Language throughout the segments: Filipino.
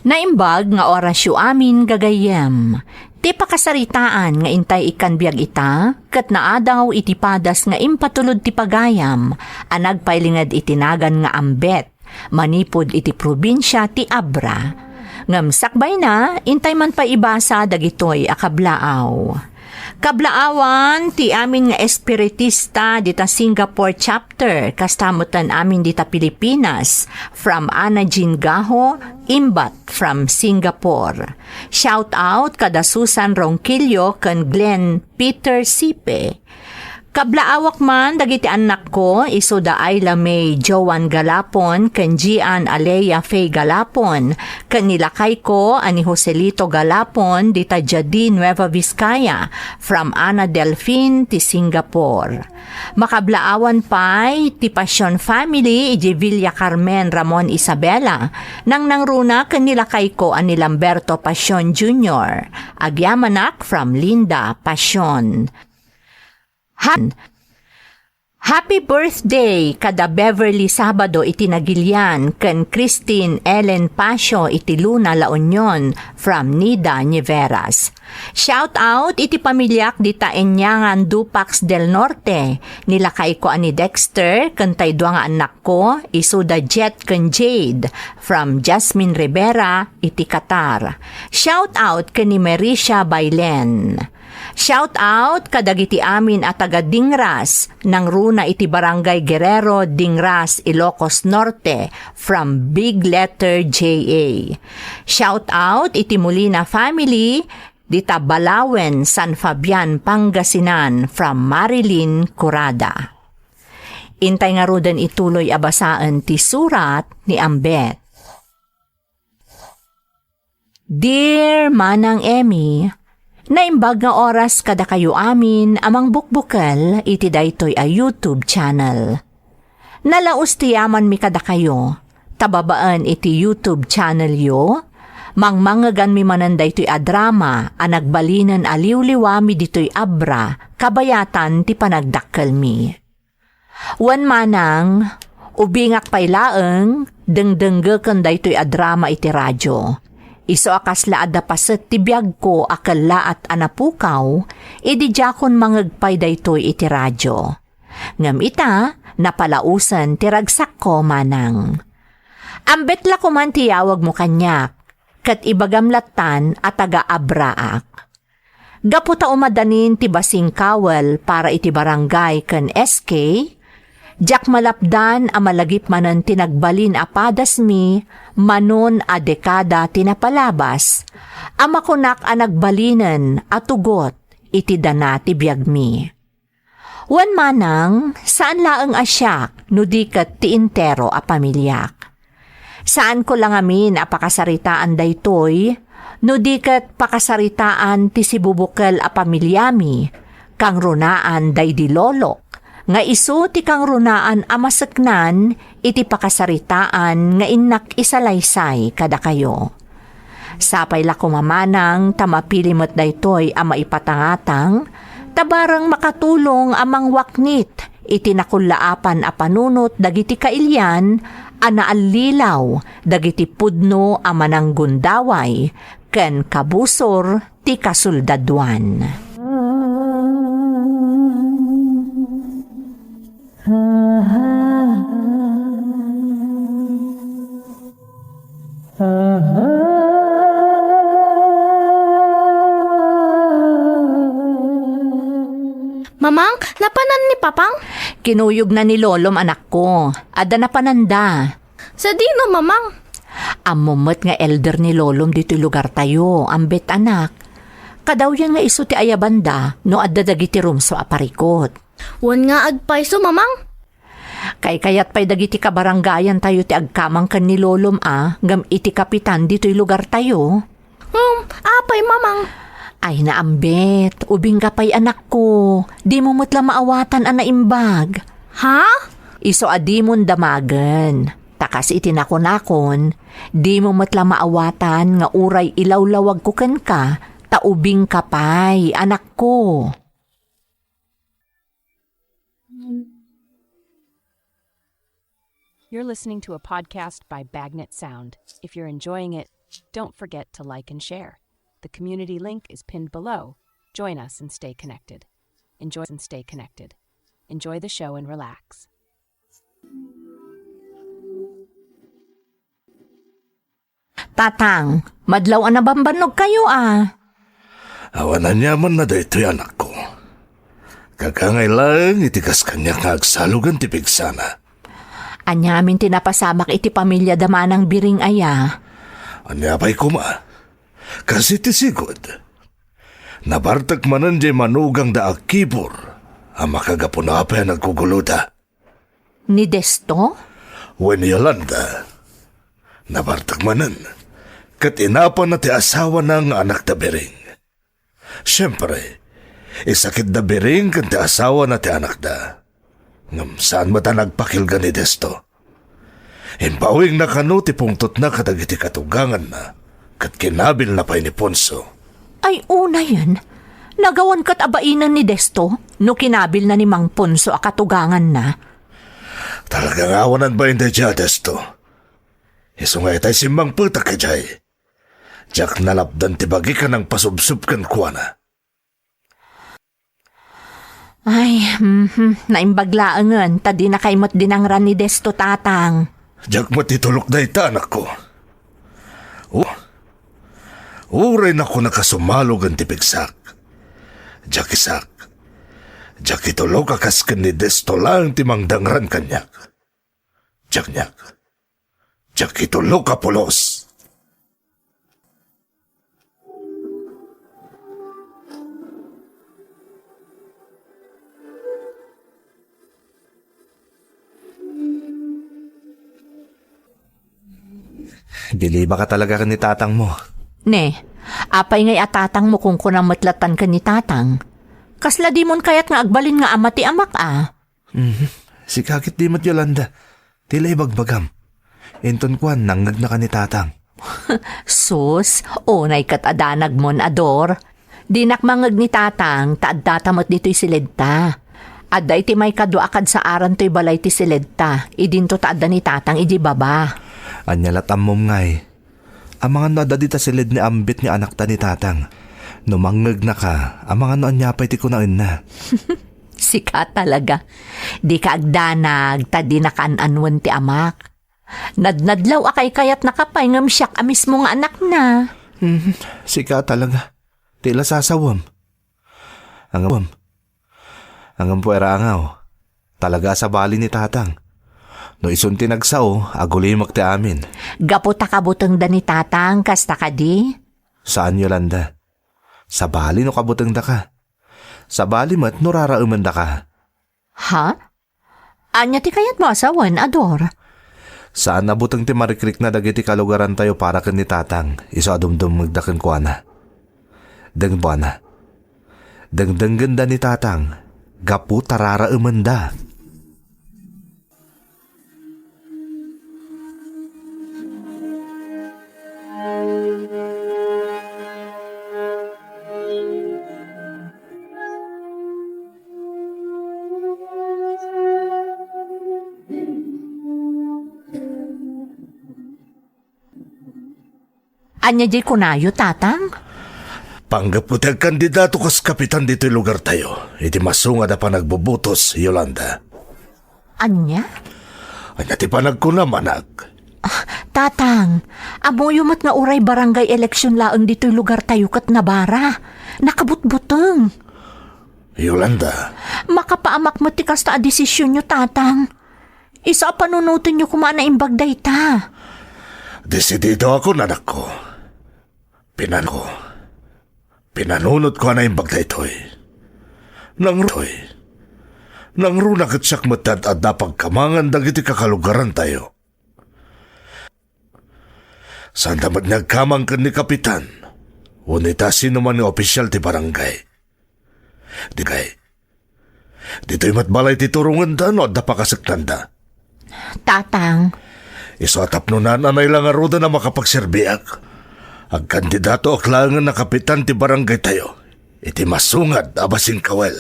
Naimbag nga orasyo amin gagayem. Ti pakasaritaan nga intay ikan biyag ita, kat naadaw iti padas nga impatulod ti pagayam, anag pailingad itinagan nga ambet, manipod iti probinsya ti Abra. Ngam sakbay na, intay man pa ibasa dagitoy akablaaw. Kablaawan ti amin nga espiritista dita Singapore chapter, kastamutan amin dita Pilipinas, from Ana Jean Gaho, Imbat from Singapore. Shout out kada Susan Ronquillo ken Glenn Peter Sipe. Kablaawak man dagiti anak ko, iso da Ayla May Joan Galapon, ken Gian Alea Faye Galapon, ken nilakay ko ani Joselito Galapon, dita Jadi Nueva Vizcaya, from Ana Delfin ti Singapore. Makablaawan pay ti Passion Family, iji Villa Carmen Ramon Isabela, nang nangruna ken nilakay ko ani Lamberto Passion Jr., agyamanak from Linda Passion. Happy birthday kada Beverly Sabado itinagilian ken Christine Ellen Pasio iti Luna La Union from Nida Niveras. Shout out iti pamilyak dita Enyangan Dupax del Norte. Nilakay ko ani Dexter ken taydo nga anak ko isuda Jet ken Jade from Jasmine Rivera iti Qatar. Shout out ken ni Merisha Bailen. Shout out kadagiti amin at taga Dingras nang runa iti Barangay Guerrero, Dingras, Ilocos Norte from Big Letter JA. Shout out iti Molina family dita Balawen, San Fabian, Pangasinan from Marilyn Curada. Intay nga rudan ituloy abasaan ti surat ni Ambet. Dear Manang Emmy, naimbag nga oras kada kayo amin amang bukbukal iti daytoy a YouTube channel. Nalaos ti yaman mi kada kayo, tababaan iti YouTube channel yo, mangmangagan mi manan daytoy a drama a nagbalinan aliw-liwami ditoy Abra, kabayatan ti panagdakkel mi. Wan manang, ubingak paylaeng, dengdenggeken daytoy a drama iti radyo. Iso akas laad da paset ti biyag ko akala at anapukaw, idi jakon mangagpay daytoy iti radyo. Ngam ita, napalausan ti ragsak ko manang. Ambet la ko man tiyawag mo kanyak, kat ibagamlatan at taga-abraak. Gaputa umadanin ti basing kawal para iti barangay ken SK, jak malapdan a malagip manan tinagbalin a padas mi, manon a dekada tinapalabas, ama kunak a nagbalinan at tugot iti dana ti biyag mi. Wan manang, saan laeng asyak no di ket ti intero a pamilyak? Saan ko lang amin a pakasaritaan daytoy, no di ket pakasaritaan ti sibubukel a pamilyami, kang runaan day di lolok, nga isu ti kang runaan amaseknan iti pakasaritaan nga innak isalaysay kada kayo. Sapay la kumamanang tamapilimot daytoy a maipatangatang, tabarang makatulong amang waknit iti nakulaapan a panunot dagiti kailyan a naallilaw dagiti pudno a mananggundaway ken kabusor ti kasuldadwan. Mamang, napanan ni Papang? Kinuyog na ni Lolom anak ko, ada na pananda. Sa dino, Mamang? Amumot nga elder ni Lolom dito lugar tayo, ambet anak. Kadaw yan nga iso ti ayabanda, no adda dagiti rumso aparikot. Wan nga agpayso, Mamang? Kayat pa'y dagiti kabaranggayan tayo ti agkamang kan ni Lolom gam iti kapitan dito'y lugar tayo. Apay, Mamang. Ay naambet, ubing ka pa'y anak ko, di mo mutla maawatan ang naimbag. Ha? Iso adimon damagan, takas itinakon-akon, di mo mutla maawatan nga uray ilawlawag ko ken ka, taubing ka pa'y anak ko. You're listening to a podcast by Bagnet Sound. If you're enjoying it, Don't forget to like and share. The community link is pinned below. Join us and stay connected. Enjoy the show and relax. Tatang, madlaw na bambanog kayo Awanan yaman na daytoy anak ko. Kakangay lang itikas kanya nga agsalugan ti pigsana. Anyamin tinapasamak iti pamilya damanang biring aya. Anyapay kuma. Kasi ti sigod. Nabartak manan jay manugang da akibor. Ang makagapunapay ang nagkuguluda. Ni Desto? When Yolanda. Nabartak manan. Kat inapan na ti asawa ng anak da biring. Siyempre, isakit da biring kan ti asawa na ti anak da. Ngam saan mata nagpakilga ni Desto? Impawing na kano ti pungtot na kadagiti katugangan na, kat kinabil na pa'y ni Ponso. Ay una yan. Nagawan kat abainan ni Desto, no kinabil na ni Mang Ponso akatugangan na. Talagang awanan ba hindi dya, Desto? Isungay tayo simbang puta ka dyan. Diyak nalapdan ti bagi ka ng pasubsub kan kuwana. Ay, naimbaglaangan, tadi na kaymot dinangran ni Desto tatang. Diyak matitulok na ita, anak ko. Uray na ko nakasumalog ang tipigsak. Diyak isak. Diyak itulok akaskan ni Desto lang timangdangran kanyak. Diyak nyak. Diyak itulok kapulos. Dili ba ka talaga ni tatang mo? Ne, apay ngay atatang mo kung kunang matlatan ka ni tatang. Kasla di mon kayat nga agbalin nga amati amak Si kakit di mat Yolanda. Tila ibagbagam. Inton kwan nangnag na ka ni tatang. Sus, unay kat adanag mon ador. Dinak mangag ni tatang, taad-tatamot dito'y silidta. Adda iti may kaduakad sa aran to'y balay ti silidta. Idinto taadda ni tatang, idi baba. Anyalat ammom ngay. Ang mga nadadita silid ni ambit ni anak ta ni tatang. Numangag na ka, ang mga noanyapay ti kunain na. Sika talaga. Di ka agdanag, tadi na kaan-anwan ti amak. Nadnadlaw akay kayat nakapay ngam siyak amis mo nga anak na. Sika talaga. Tila sasawam. Ang puwera angaw. Talaga sa bali ni tatang. No isun tinagsao, agulimak ti amin. Gaputa kabutang da ni tatang, kasta ka di? Saan Yolanda? Sa bali no kabutang da ka. Sa bali mat no rarauman da ka. Ha? Anya ti kayat mo asawan, ador? Saan nabutang ti marikrik na dagiti kalugaran tayo para kan ni tatang. Iso adumdum magdakan ko ana. Deng buwana. Deng ganda ni tatang. Gapu tararauman da. Anya di kunayo, tatang? Panggap ko tiyang kandidato kas kapitan dito'y lugar tayo. Iti masunga na pa nagbubutos, Yolanda. Anya? Anya ti pa nagkunamanak. Tatang, amoyo mat nga uray barangay eleksyon laang dito'y lugar tayo kat nabara. Nakabutbuteng. Yolanda, Makapaamak mo ti kasta a desisyon nyo, tatang. Isa panunutin nyo kumana imbag dayta. desidido ako, nanak ko. Pinanunod ko na yung bagay to'y. Nang runak at siyak matad at napagkamangan dagiti kakalugaran tayo. Saan damat nagkamang kan ni kapitan, unita sino man yung opisyal ti barangay. Dito'y matbalay ti turungan da no at napakasaktan da. Tatang, Isotap no na nanay lang aruda na makapagserbiak. Ang kandidato aklangan na kapitan ti barangay tayo. Iti masungad abasing kawel.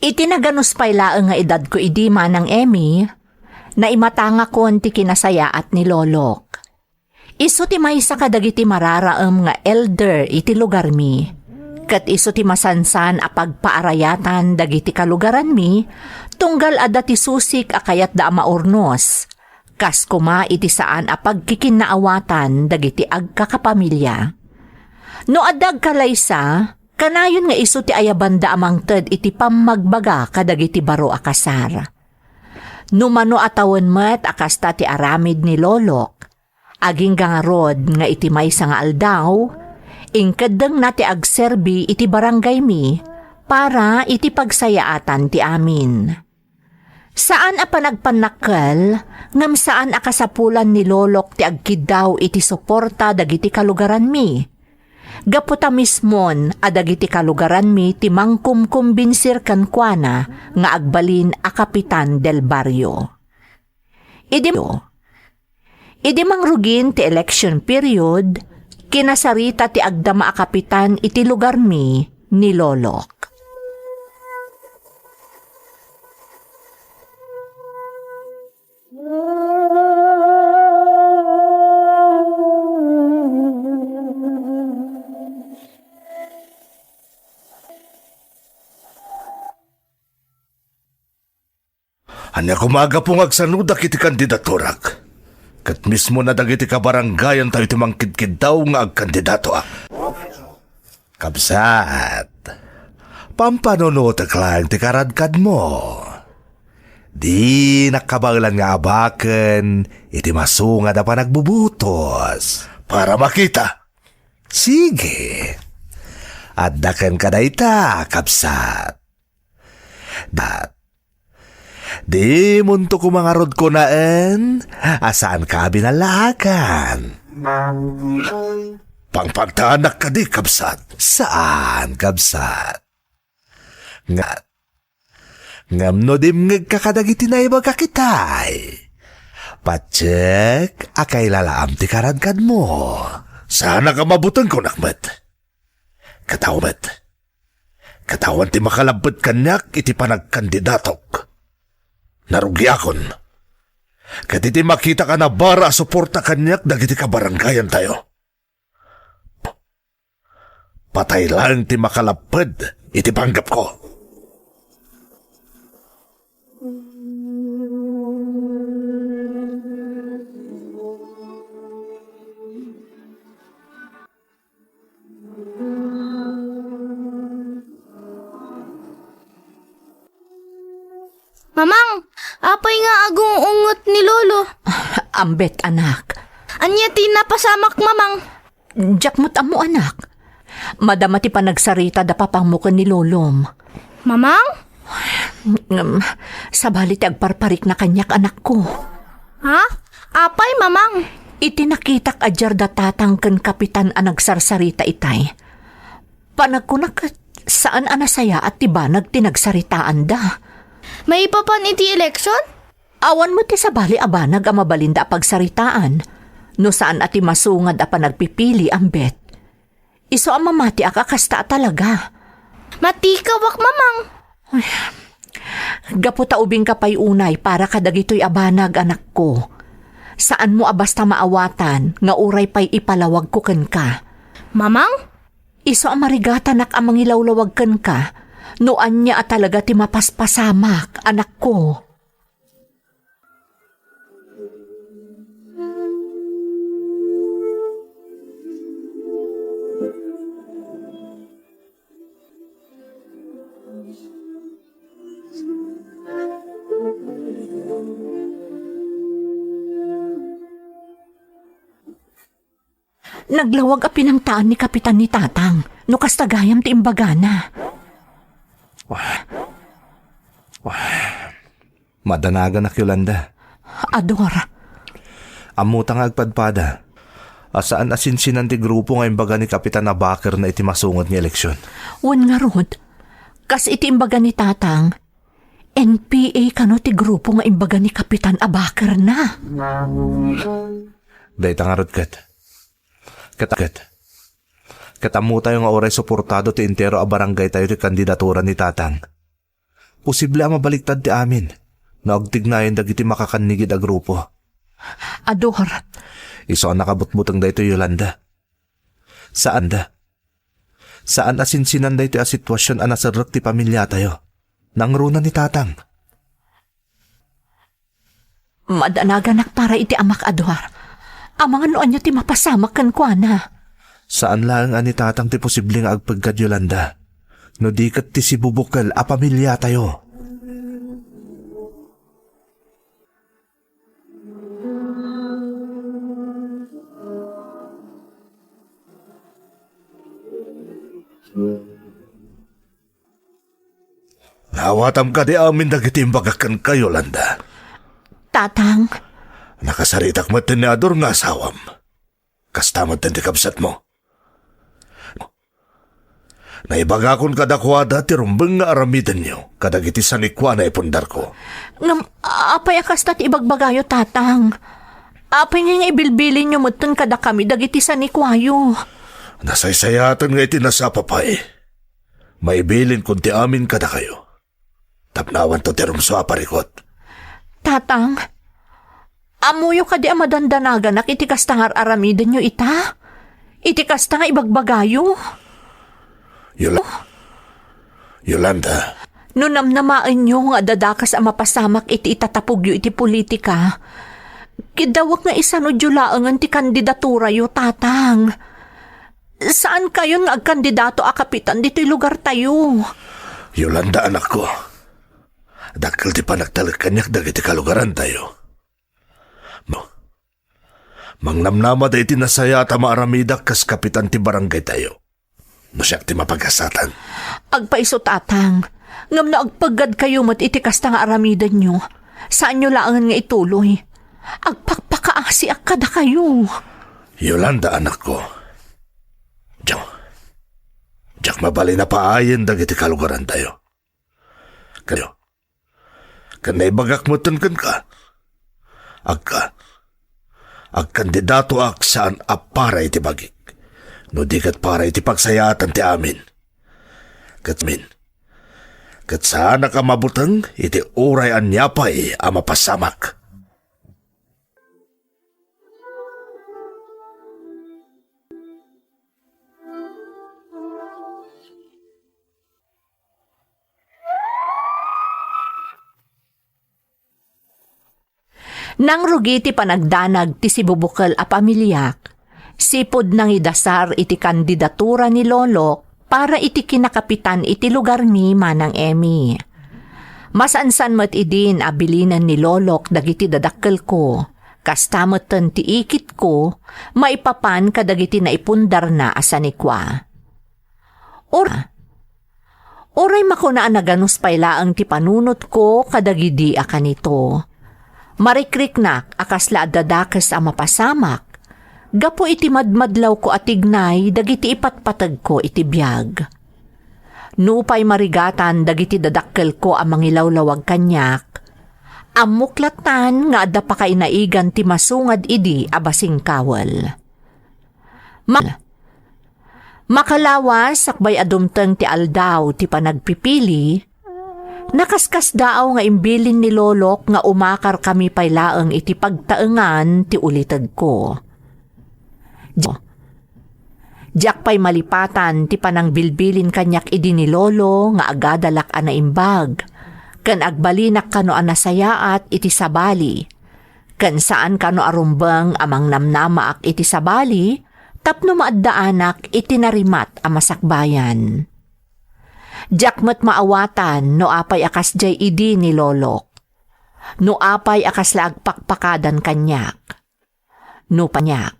Itinaganos pay laeng nga edad ko idi manang Emmy, na imatanga kon ti kinasayaat ni Lolok. Iso ti maysa kadagiti mararaem nga elder iti lugar mi. Kat iso ti masansan a pagpaarayatan dagiti kalugaran mi, tunggal adda ti susik a kayat da maurnos. Kas kuma iti saan a pagkikinaawatan dagiti agkakapamilya. No adag kalaysa, kanayon nga iso ti ayabanda amang ted iti pamagbaga kadagiti baro a kasar. Numano atawon met akasta ti aramid ni Lolok, aging gangarod nga iti maysa nga aldaw, ingkadeng na ti agserbi iti barangay mi para iti pagsayaatan ti amin. Saan a panagpanakkel, ngam saan a kasapulan ni Lolok ti agkidaw iti suporta dagiti kalugaran mi. Gaputa mismon a dagiti kalugaran mi ti mangkumkumbinsir kan kuana nga agbalin a kapitan del baryo. Idi mangrugin ti election period, kinasarita ti agdama a kapitan iti lugar mi ni Lolok. Anya kumaga pong agsanudak iti kandidaturak. Kat mismo na dagiti kabaranggayan tayo timangkidkid daw nga agkandidato. Kabsat, pampanunutak lang ti karadkad mo. Di nakabanglan nga abaken, iti masunga da pa nagbubutos. Para makita. Sige. At daken ka na ita, kabsat. Di munto ko mga rod ko naan, asaan ka binalakan? Pangpagtanak ka di, kabsat. Saan, kabsat? Ngam no dimngeg kakadagiti na iba kakitay. Patsek, akay lalaam ti karadkad mo. Sana ka mabutan ko, nakmet. Katawan ti makalabot kanyak iti panagkandidatok. Narugyakon. Kaditi makita ka na bara suporta kanyak dagiti kabaranggayan tayo. Patay lang ti makalapad iti panggap ko. Mamang, apay nga agong ungot ni Lolo. Ambet anak. Anya ti napasamak, mamang. Jakmut amo anak. Madama ti panagsarita da papangmukan ni Lolom. Mamang? Sabali ti agparparik na kanyak anak ko. Ha? Apay, mamang? Itinakitak adyar da tatang ken kapitan a nagsarsarita itay. Panagkunak saan anasaya at tibanag tinagsaritaan da. May ipapan iti eleksyon? Awan mo ti sabali abanag a mabalinda pagsaritaan. No saan ati masungad a panagpipili ang bet. Iso ang mamati akakasta talaga. Matikawak, mamang. Gaputa ubing kapay unay para kadagito'y abanag anak ko. Saan mo abasta maawatan nga uray pa'y ipalawag ko ken ka. Mamang? Iso ang marigatan ang mangilawlawag ken ka. Noan niya talaga ti mapaspasamak, anak ko. Naglawag a pinangtaan ni Kapitan ni Tatang, no kastagayam ti imbagana. Madanagan na Yolanda. Ador. Amutang agpadpada. Asaan asinsinan ti grupo nga imbaga ni Kapitan Abaker na iti masungot ni eleksyon. Wan nga rod, kas iti imbaga ni Tatang, NPA kano ti grupo nga imbaga ni Kapitan Abaker na. Dahil tangarot kat. Katamu tayo nga oray suportado ti intero a barangay tayo ti kandidatura ni Tatang. posible ang mabaliktad ti amin. Naagtignayan dagiti makakanigid a grupo. Ador, Iso ang nakabutbutang da ito, Yolanda. Saan da? Saan asinsinan da ito a sitwasyon a nasarrak ti pamilya tayo? Nangruna ni tatang. madanaganak para iti amak Ador. Amang ano anyo ti mapasamak kan kuana. Saan lang ani tatang ti posible nga agpagkad, Yolanda? No di kat ti si bubukal a pamilya tayo. Nawatam ka di amin dagiti imbagakan ka, Yolanda. Tatang, Nakasaritak mo ni Ador nga asawam. Kastamad ti kabsat mo. Naibagakon kadakwada ti rumbeng nga aramidan niyo kadagiti sanikwa na ipundar ko. ngam, apay akas tat ibagbagayo tatang. Apay nga ibilbilin nyo muton kada kami dagiti sanikwayo. Nasaysayatan nga itinasapapay. Maibilin kung ti amin kada kayo. Tapnawan to ti rumso aparikot. Tatang, amuyo ka di amadandanagan iti kastangar aramidan nyo ita? Iti kastanga ibagbagayo? Yolanda, No namnamaan nyo nga dadakas ang mapasamak iti itatapugyo iti politika. Kidawak nga isa no julaangan ti kandidatura yo, tatang. Saan kayo nga agkandidato a kapitan dito'y lugar tayo? Yolanda anak ko. Dakil ti panagtalag kanyak dagiti kalugaran tayo. Mangnamnama da iti nasaya ta maaramidak kas kapitan ti barangay tayo. No siyak ti mapagkasatan. Agpaiso, tatang. Ngam na agpagad kayo mat iti kasta nga aramidan nyo. Saan nyo laangan nga ituloy? Agpakpakaasi akada kayo. Yolanda anak ko. Diyak mabali na paayin dagiti kalugaran tayo. Kayo. Kanay bagak mo kan ka. Agkandidato ak saan apara iti bagik. No di kat para iti pagsayatan ti amin. Kat saan ka mabutang iti uray anyapay a mapasamak. Nang rugi ti panagdanag ti si bubukal a pamilyak, sipod nang idasar iti kandidatura ni Lolok para iti kinakapitan iti lugar mi manang Emi. Masansan mat idin abilinan ni Lolok dagiti dadakkel ko, kastamoten ti ikit ko, maipapan kadagiti na ipundar na asanikwa. Oray makunaan na ganus pailaang ti panunot ko kadagidi akanito. Marikriknak akasla dadakas a mapasamak. Gapo iti madmadlaw ko atignay dagiti ipatpatag ko iti biyag. Nupay marigatan dagiti dadakkel ko ang mangilawlawag kanyak. Amuklatan nga adda pa kay naigan ti masungad idi abasing kawal. Makalawas sakbay adumteng ti aldaw ti panagpipili. Nakaskas daaw nga imbilin ni Lolok nga umakar kami paylaeng iti pagtaengan ti ulitad ko. Diyak pay malipatan ti panangbilbilin kanyak idi ni Lolo nga agadalak ana imbag. Kan agbalinak kano anasayaat iti sabali. Kan saan kano arumbang amang namnamaak iti sabali, tapno maaddaanak iti narimat a masakbayan. Jakmat maawatan no apay akas jay idi ni Lolok. No apay akas laagpakpakadan kanyak. No panyak.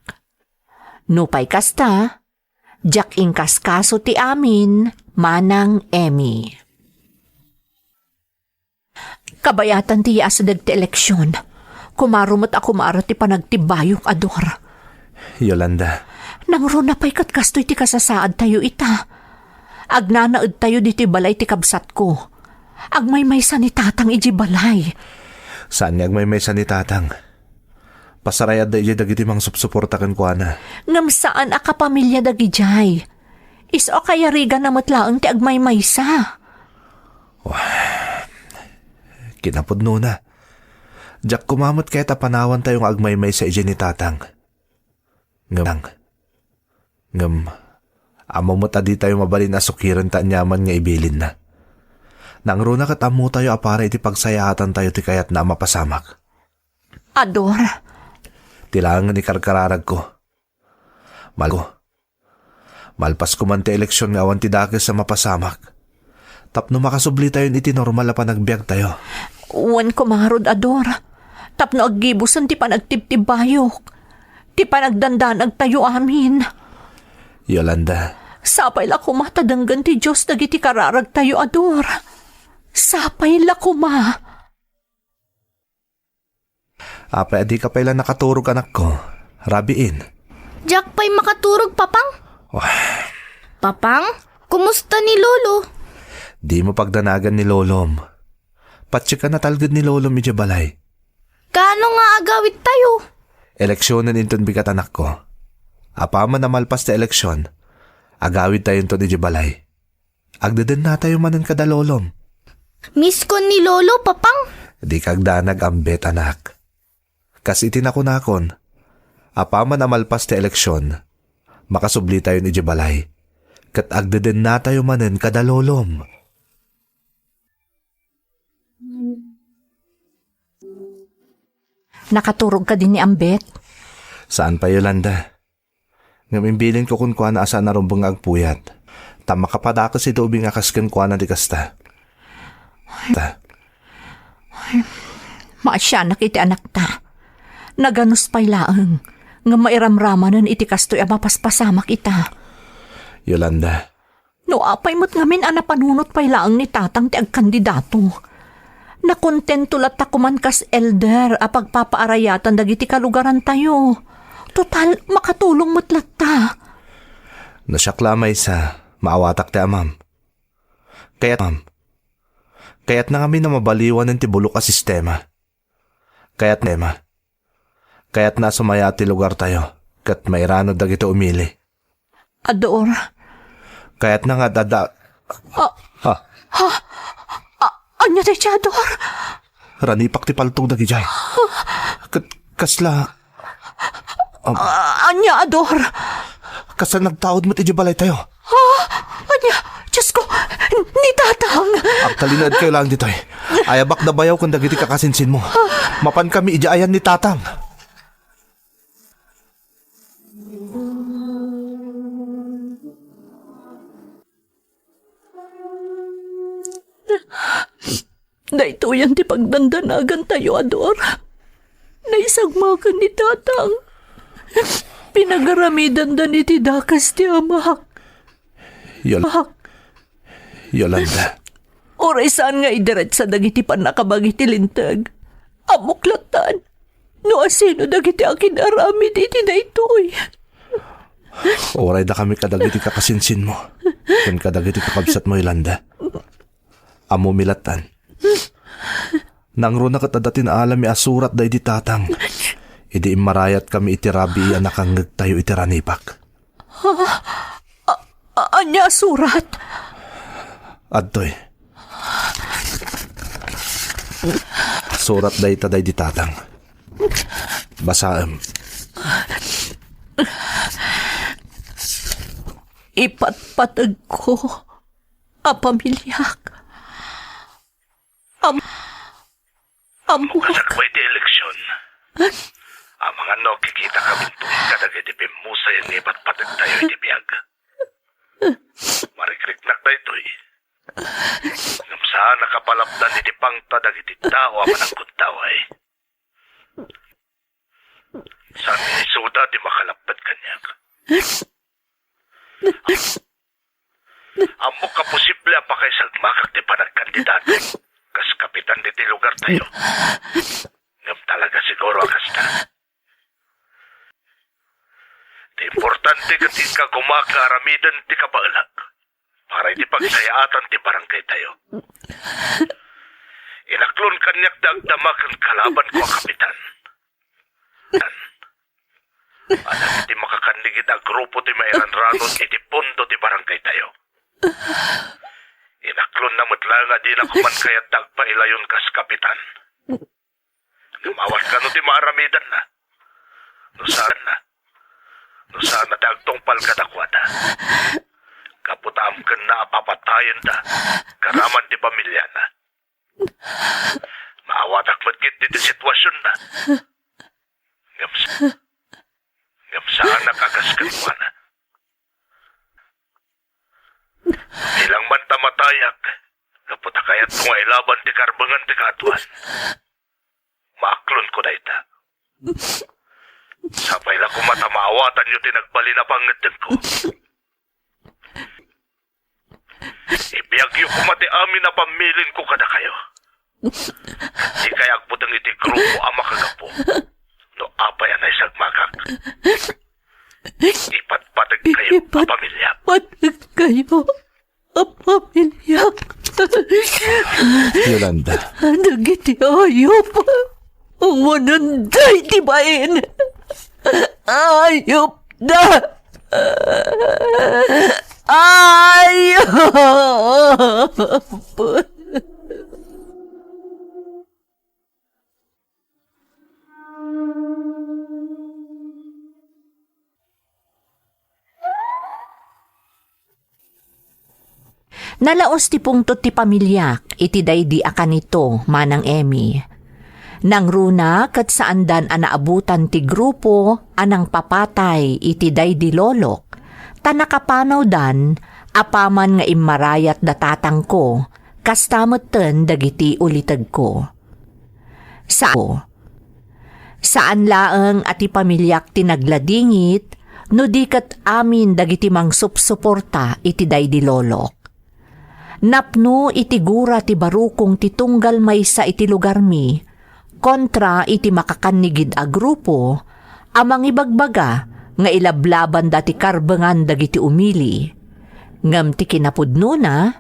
No pay kasta, jak ingkas kaso ti amin, manang Emi. Kabayatan ti asadag ti eleksyon. Kumarumot ako maaro ti panagtibayok Ador. Yolanda. Nangruna pa'y katkastoy ti kasasaad tayo ita. Agnanaad tayo diti balay ti kabsat ko. Agmaymaysa ni tatang iji balay. Saan niya agmaymaysa ni tatang? Pasarayad da iji dagiti mang supsuportakan ko ana. Ngam saan akapamilya dagijay. Iso kaya riga na matlaang ti agmaymaysa. Kinapudno na. Jak kumamot kaya tapanawan tayong agmaymay sa ije ni tatang. Ngam, amo mo ta di tayo mabalin na sukiran ta nyaman nga ibilin na. Nang runa kat amo tayo apara iti pagsayahatan tayo ti kayat na mapasamak. Ador, Tilangan ni karkararag ko. Malpas ko man ti eleksyon nga awan ti dakes sa mapasamak. Tapno makasubli tayo iti normal na panagbiag tayo. wan ko marod, Ador. Tapno aggibusan ti panagtibtibayok. Ti panagdandan agtayo amin. Yolanda, Sapay la kuma tadanggan ti Diyos dagiti kararag tayo, Ador. Sapay la kuma. apay adi ka pala nakaturog anak ko. Rabiin. Jack pa'y makaturog, Papang. Wah, Papang, kumusta ni Lolo? di mo pagdanagan ni Lolom. Patsya ka natalgad ni Lolom iti balay. Kaano nga agawit tayo? Eleksyonan inton bigat anak ko. Apaman na malpas na eleksyon, agawid tayo inton iti balay. Agdadan na tayo manan kada Lolom. Miss ko ni Lolo, Papang. Di kagdanag ambet anak. Kas itinakon, apaman na malpas na eleksyon, makasubli tayo ni balay. Kat agdadan na tayo manan kada Lolom. Nakaturog ka din ni Ambet. Saan pa Yolanda? Ngamimbilin ko kung kuha na asa na rumbong agpuyat. Tama kapadakas ito ubing akaskan kuha na di kasta. Maasya nakiti anak ta. Naganus pa'y laang. Nga mairamramanan iti kastoy a mapaspasamak ita. Yolanda, No apay mo't ngamin ana panunot pa'y laang ni tatang ti agkandidato. Nakontento lata kuman kas elder a pagpapaarayatan dagiti kalugaran tayo. Total, makatulong mo't lata. nasyaklamay sa maawatak ti amam. Kaya't na kami na mabaliwan ng tibulok a sistema. Kaya't na sumaya ti lugar tayo. Kat mairano dagito umili. Ador, Kaya't na nga anya tayo siya, Ador? ranipak ti paltong dagijay. Kasla, Anya, Ador? kasla nagtaod mo ti balay tayo. Anya, Diyos ko, ni tatang. Agtalinad kayo lang ditoy. Ayabak na bayaw kung dagiti kakasinsin mo. Mapan kami ijaayan ni tatang. Naituyan ti pagdandanagan tayo, Ador. Naisagmakan ni tatang. Pinagaramidan da ni ti dakas ti amak. Yolanda, Oray saan nga idiret sa dagiti panakabagi ti lintag. Amuklatan. No asino dagiti akin aramid iti na ito'y. oray da kami kadagiti kakasinsin mo. Kung kadagiti kakabsat mo, Yolanda. Amo milatan. Nangro na katadatin alam mi asurat da iti tatang. Idi imarayat kami itirabi anakangag tayo itiranipak. Anya surat? Adtoy. Surat da itaday di tatang. Basaem. Ipatpatag ko a pamilyak. Amuak. Sakway di eleksyon. Ang mga kikita kami tuwing kadagiti pimusa yung ipatpatag tayo iti biyag. Marikriknak na ito'y. Namsaan nakapalapdan iti pangta dagiti tao ang manangkot taway. Saan ni Suda di makalapad kanyak. Amo ka posible pa kay sagmakak di panagkandidato. Kas kapitan di lugar tayo. Ngam talaga siguro akasta. Di importante kati ka gumakaramidan ti kabaalag para iti pagsayaatan ti barangay tayo. Inaklon kanyak dagdamakan kalaban ko ang kapitan. Alam iti makakandigit ang grupo ti mairanranon iti pondo ti barangay tayo. Inaklon na mutla nga di na kuman kaya tagpailayon kas kapitan. Gumawas ka no ti maaramidan na. Nusaan na dagtongpal kadakwada. Kaputam ka na papatayin da. Karaman ti pamilya na. Maawatak magkit di sitwasyon na. Ngamsaan nakakaskan mo na. Ilang man tamatayak, kaputa kaya't kung ay laban ti karbangan ti katuan. Maaklon ko na ita. Sapay lang kung matamawatan nyo tinagbali na pangatin ko. Ibiyag yung kumati amin na pamilin ko kada kayo. Di kaya agputang iti grupo ang makagapo. No apayan ay sagmakak. Ipatpatag kayo ang pamilya. Patag kayo, ang pamilya. Yolanda, Nagiti ayop. Umununday tibain. Ayop na. Ayop. Nalaos ti pungtot ti pamilyak, iti daydi akanito, manang Emmy. Nang runa kat saandan anaabutan ti grupo, anang papatay, iti daydi lolok, tanakapanaw dan, apaman nga imarayat datatang ko, kastamutten dagiti ulitag ko. Saan laeng ati pamilyak tinagladingit, no di kat amin dagiti mangsupsuporta iti daydi lolok. Napno iti gura ti barukong ti tunggal maysa iti lugar mi, kontra iti makakanigid a grupo, amang ibagbaga nga ilablaban dati karbangan dagiti umili. Ngam ti kinapudno na,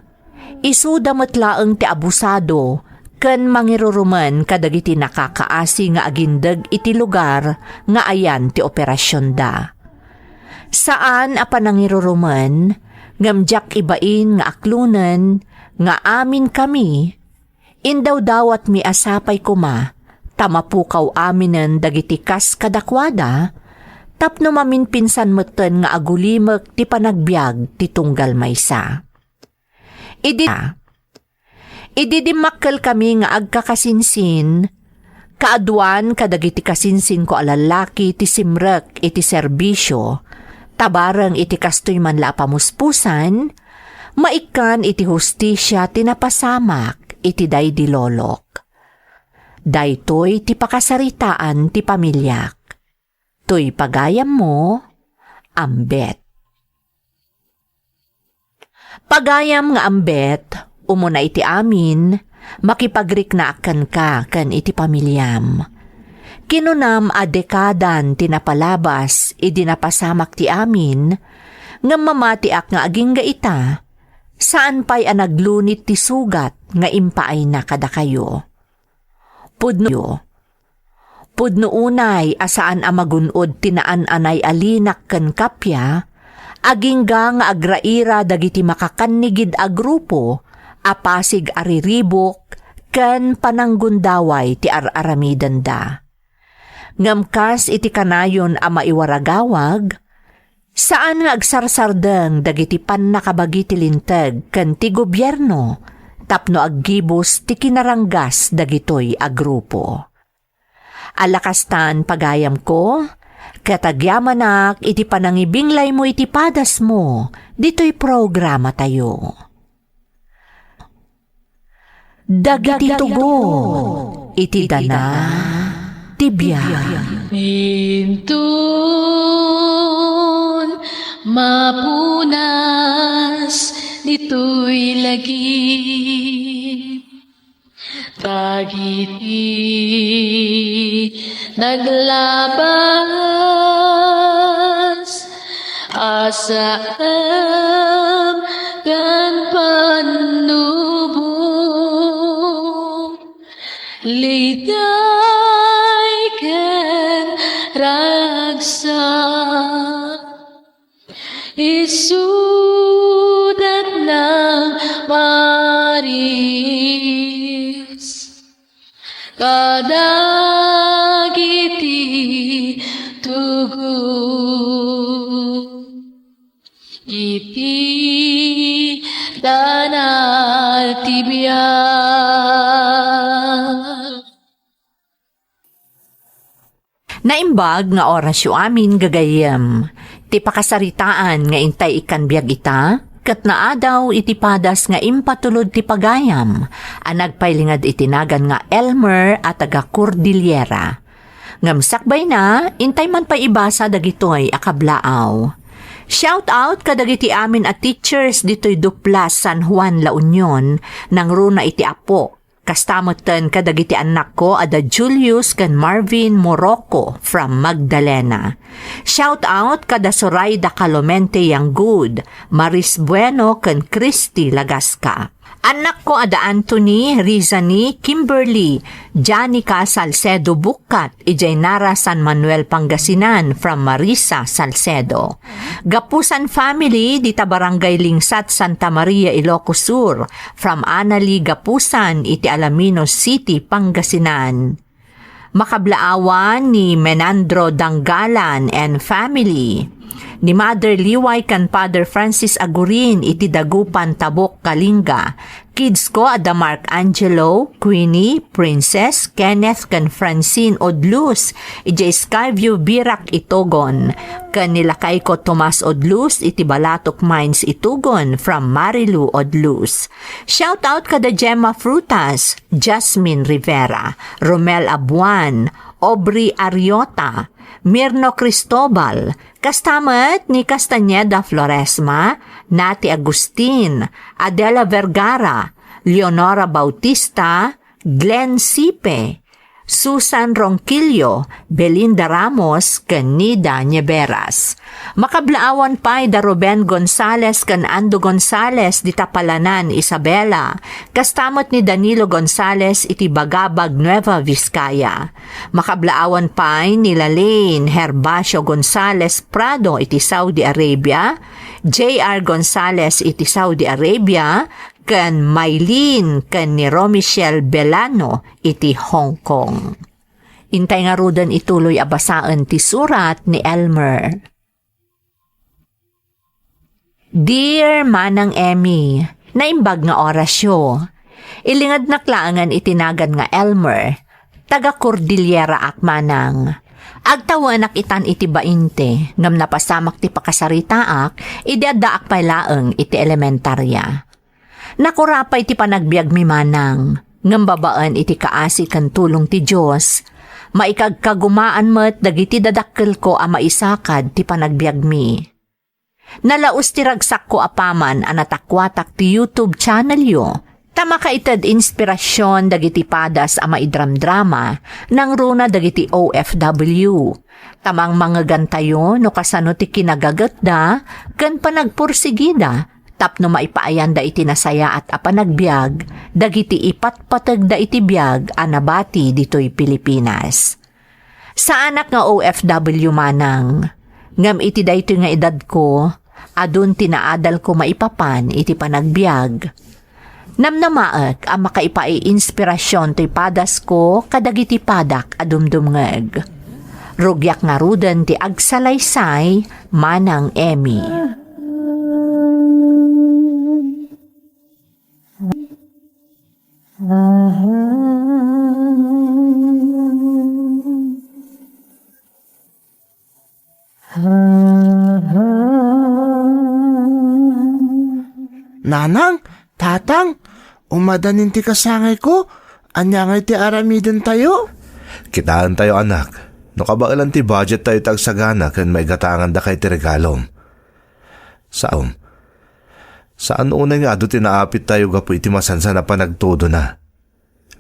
isuda matlaeng ti abusado, ken mangiruruman kadagiti nakakaasi nga agindag iti lugar nga ayan ti operasyon da. Saan apanangiruruman, ngamjak ibain nga aklunan, nga amin kami, indaw dawat mi asapay kuma, tamapukaw aminen dagiti kas kadakwada, tapno mamin pinsan meten nga agulimek ti panagbiag ti tunggal maysa. Ididimakkel kami nga agkakasinsin, kaadwan kadagiti kasinsin ko alalaki ti simrek iti serbisyo, tabarang iti kastoy man la pamuspusan, maikan iti hustisya tinapasamak iti daydi lolok. Daytoy ti pakasaritaan ti pamilyak. Toy pagayam mo, ambet. Pagayam nga ambet, umuna iti amin, makipagriknaakan ka kan iti pamilyam. Kinunam a dekadan tinapalabas, idinapasamak ti amin, nga mamatiak nga aging ita, saan pa'y anaglunit ti sugat nga impaay na kada kayo. Pudno unay asaan amagunod tinaan anay alinak ken kapya, agingga nga agraira dagiti makakanigid a grupo, apasig ariribok, ken pananggundaway ti araramidan da. Ngamkas iti kanayon a maiwaragawag, saan nga agsarsardeng dagiti pannakabagi ti linteg ken ti gobyerno, tapno aggibos ti kinaranggas dagitoy a grupo. Alakastan pagayam ko, katagyamanak iti panangibinglay mo iti padas mo, dito'y programa tayo. Dagiti tugo, iti dana, tibiyang. Intun mapunas dito'y lagi tagiti naglabas asam kan panubong liday ken ragsa isudat ng baris kadagiti tugu iti danal tibiyag. Naimbag nga orasyo amin gagayem. Ti pakasaritaan nga intay ikan biag ita, kat naadaw iti padas nga impatulod ti pagayam, nagpailingad itinagan nga Elmer at taga Cordillera. Ngamsakbay na, intay man pa ibasa dagitoy akablaaw. Shout out kadagiti amin at teachers ditoy Duplas, San Juan, La Union, nang runa iti apo. Kastamoten kadagiti anak ko ada Julius kan Marvin Morocco from Magdalena. Shout out kada Zoraida Calomente yang good, Maris Bueno kan Christy Lagasca. Anak ko ada Anthony, Rizani, Kimberly, Janica Salcedo Bukat, Ijaynara San Manuel Pangasinan from Marisa Salcedo. Gapusan family dita Barangay Lingsat, Santa Maria, Ilocos Sur from Anali Gapusan, iti Alaminos City, Pangasinan. Makablaawan ni Menandro Danggalan and family. Ni Mother Liway kan Father Francis Agurin iti Dagupan, Tabok, Kalinga. Kids ko ada Mark Angelo, Queenie, Princess, Kenneth kan Francine Odlus, iti Skyview Birak Itogon. Kan nilakay ko Tomas Odlus iti Balatok Mines Itugon from Marilu Odlus. Shout out kada Gemma Frutas, Jasmine Rivera, Romel Abuan, Aubrey Ariota, Mirno Cristobal, kastamat ni Castañeda Floresma, Nati Agustin, Adela Vergara, Leonora Bautista, Glenn Sipe, Susan Ronquillo, Belinda Ramos, kan Nida Nieveras. Makablaawan pa'y da Ruben Gonzales kan Ando Gonzales di Tapalanan, Isabela. Kastamot ni Danilo Gonzales iti Bagabag, Nueva Vizcaya. Makablaawan pa'y ni Lalaine Herbacio Gonzales Prado iti Saudi Arabia. J.R. Gonzales iti Saudi Arabia. Kan Maylene kan ni Romichelle Belano iti Hong Kong. Intay nga rudan ituloy abasaan ti surat ni Elmer. Dear Manang Emmy, naimbag nga orasyo. Ilingad naklaangan itinagan nga Elmer, taga Cordillera ak manang. Agtawanak itan iti bainte, ngam napasamak ti pakasaritaak, idadaak pailaeng iti elementarya. Nakurapay ti panagbiag mi manang, ngam babaan iti kaasi kan tulong ti Diyos, maikagkagumaan met dagiti dadakkel ko a maisakad ti panagbiag mi. Nalaus ti ragsak ko apaman anatakwatak ti YouTube channel yo, tama kaitad inspirasyon dagiti padas a maidram-drama, nang runa dagiti OFW. Tamang mga gantayo no kasano ti kinagagat da, kan panagpursigida, tapno maipaayan da iti nasaya at apanagbiag, dagiti ipatpatag da iti biag anabati ditoy Pilipinas. Sa anak nga OFW manang, ngam iti daytoy nga edad ko, adun tinaadal ko maipapan iti panagbiag. Namnamaek ang makaipai-inspirasyon to'y padas ko kadagiti padak adumdumngeg. Rugyak nga rudan ti agsalaysay Manang Emmy. Nanang, tatang, umadanin ti kasangay ko, anyangay ti aramiden tayo. Kitaan tayo anak, no kabailan ti budget tayo tagsagana kan may gatangan da kay ti regalom. Saan unay nga ado tinaapit tayo gapo iti masansa na panagtudo na.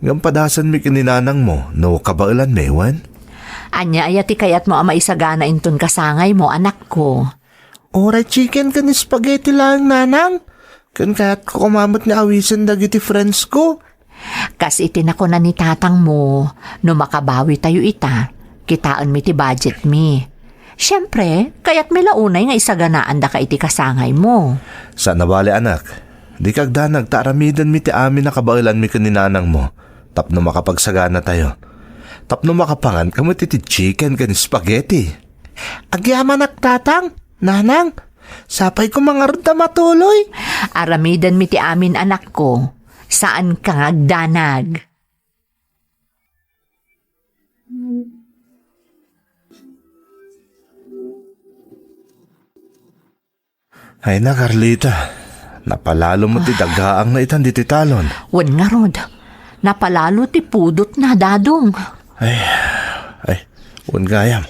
Ngam padasan mi kininanang mo, no kabailan mewan? Anya ayati kayat mo ang maisagana inton kasangay mo, anak ko. Oray chicken kan spaghetti lang, nanang. Kan kaya't ko kumamot ni awisan dagiti friends ko. Kas itinako na ni tatang mo, no makabawi tayo ita, kitaan mi ti budget mi. Siyempre, kaya't may launay nga isaganaan da ka iti kasangay mo. Sa nabali anak, Di kagda nagtaaramidan mi ti amin na kabailan mi kaninanang mo. Tapno makapagsagana tayo. Tapno makapangan kamo ti chicken kan spaghetti. Agyaman tatang, nanang, sapay ko mga rod na matuloy. Aramidan mi ti amin anak ko. Saan ka ngagdanag? Ay na, Carlita. Napalalo mo ti dagaang na itan di ti talon. Wan nga rod. Napalalo ti pudot na dadong. Ay, gayam.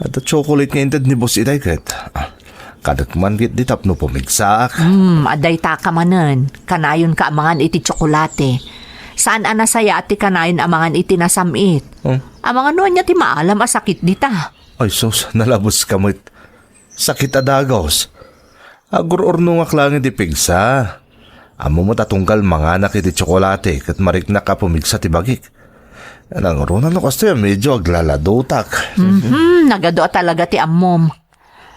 At the chocolate nga intad ni Boss Iday ket. Kadagman kit di tapno pumigsaak. Aday ta ka manen. Kanayon ka amangan iti tsokolate. Saan anasaya ati kanayon amangan iti nasamit. Amangan noon niya ti maalam asakit dita. Ay sus, nalabos kamit. Sakit adagos. Agururno nga klang iti pigsa. Amo mo tatunggal mga anak iti tsokolate kat marikna ka pumigsa ti bagik. Nangurunan no kasto medyo aglaladotak. Nagado talaga ti ammom.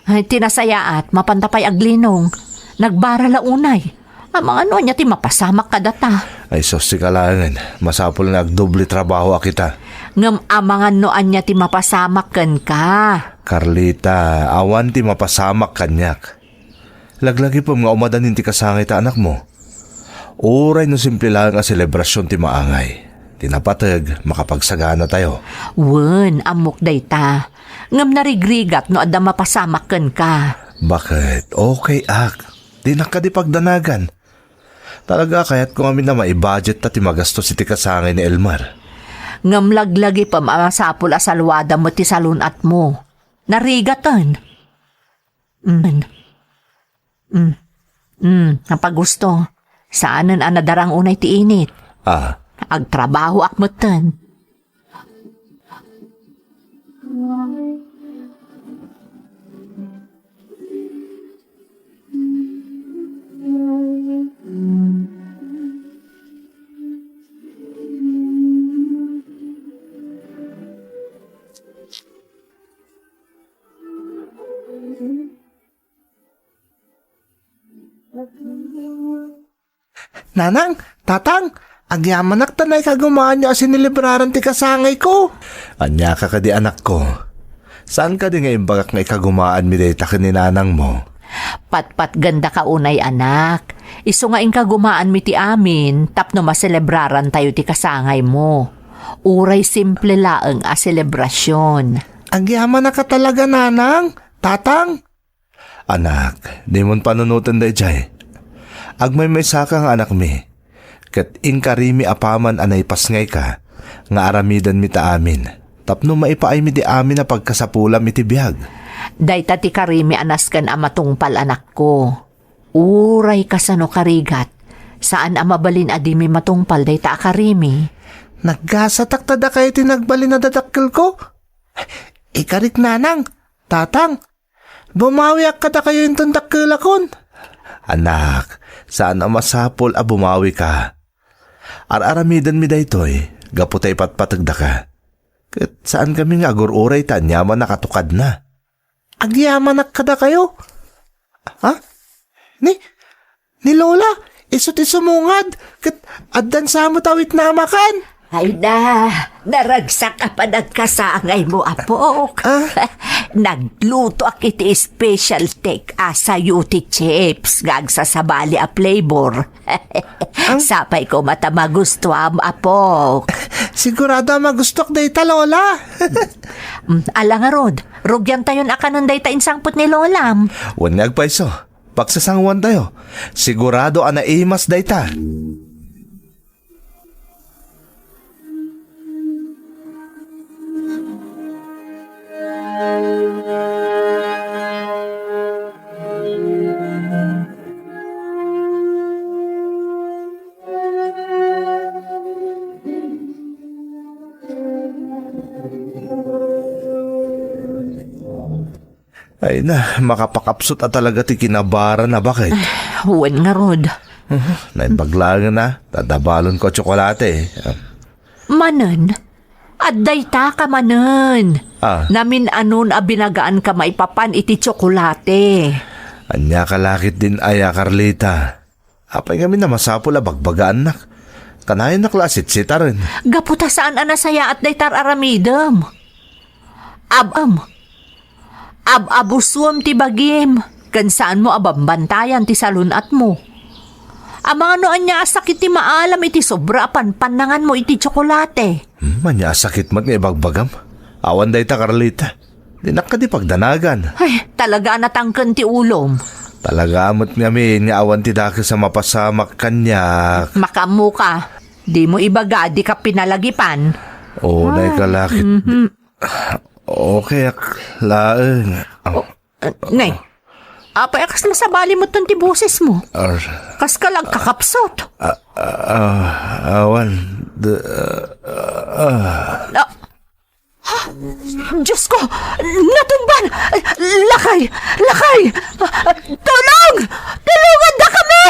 Ay, tinasayaat, mapantapay aglinong. Nagbara launay. Amang ano niya ti mapasamak kadata. Ay sus, si kalangan. Masapol na agdoble trabaho kita. Ngam amangan noan niya ti mapasamak ken ka. Carlita, awan ti mapasamak kanyak. Laglagi pa mga umadanin ti kasangay ta anak mo. Uray no simple lang ang selebrasyon ti maangay. Tinapatag, makapagsagana tayo. Wen, amok day ta. Ngam narigrigat no adda mapasamak ken ka. Bakit? Okay, ak. Di na ka di pagdanagan. Talaga kaya't kung amin na maibudget ta ti magastos iti kasangay ni Elmar. Ngam laglagi pa masapul asalwada mo ti salunat mo. Narigatan. Ang gusto. Saanan ang nadarang unay ti init. Agtrabaho akmutan. Nanang, tatang, agyamanak tanay kagumaan niyo asinilibraran ti kasangay ko. Anya ka di anak ko. Saan ka di nga imbagak nga ikagumaan mi day takin ni nanang mo? Patpat ganda ka unay anak. Iso nga kagumaan mi ti amin, tapno maselebraran tayo ti kasangay mo. Uray simple laeng a selebrasyon. Agyaman na ka talaga, nanang, tatang. Anak, di mon panunutan day jay. Agmay may sakang anak mi. Kat inkarimi apaman anay pasngay ka, nga aramidan mi ta amin. Tapno maipaay mi di amin na pagkasapulam iti biyag. Dayta ti karimi anaskan amatungpal anak ko. Uray kasano karigat. Saan amabalin adimi matungpal dayta karimi? Naggasatak tada kayo tinagbalin na dadakkel ko. Ikarit nanang, tatang. Bumawiak kada kayo yung tundakkelakon. Anak, saan ang masapol a bumawi ka? Araramidan mi daytoy, gaputay patpatagda ka. Kat saan kami nga agururay tanyaman nakatukad na? Agyaman na kada kayo. Ha? Ni Lola, isot isumungad. Kat addan sa mo tawit na amakan. Ay na, naragsak ka pa nagkasangay mo, apok. Nagluto ak iti special take sa yuti chips, gagsasabali a flavor. Sapay ko mata magusto am, apok. Sigurado magustok dayta, Lola. Ala nga rod, rugyan tayon akanon dayta insangput ni Lolam. Wanyag pa iso, pagsasangwan tayo. Sigurado anaimas dayta. Ay na, makapakapsot at talaga ti kinabara na bakit? Huwan nga rod. Naibaglangan na, tadabalon ko tsokolate. Manen, at dayta ka manen. Namin anon a binagaan ka maipapan iti tsokolate. Anya kalakit din aya, Carlita. Apay kami na masapol bagbagaan nak. Kanayan na klasit sita rin. Gaputa saan anasaya at daytar aramidam. Abuswam ti bagim. Kan saan mo abambantayan ti salunat mo. Amang anoan niya sakit ti maalam iti sobra panpanangan mo iti tsokolate. Manya sakit mat nga ibagbagam. Awan day ta Carlita. Dinak ka di pagdanagan. Ay, talaga natangken ti ulom. Talaga amat nga min nga awan ti dake sa mapasamak kanya. Makamu ka. Di mo ibaga, di ka pinalagipan. Oo, day kalakit. Okay, laeng. Nay, apay akas na sa bali mo ton ti boses mo. Kas ka lang kakapsot. Awan. Diyos ko! Natumban! Lakay! Lakay! Tulong! Tulungan na kami!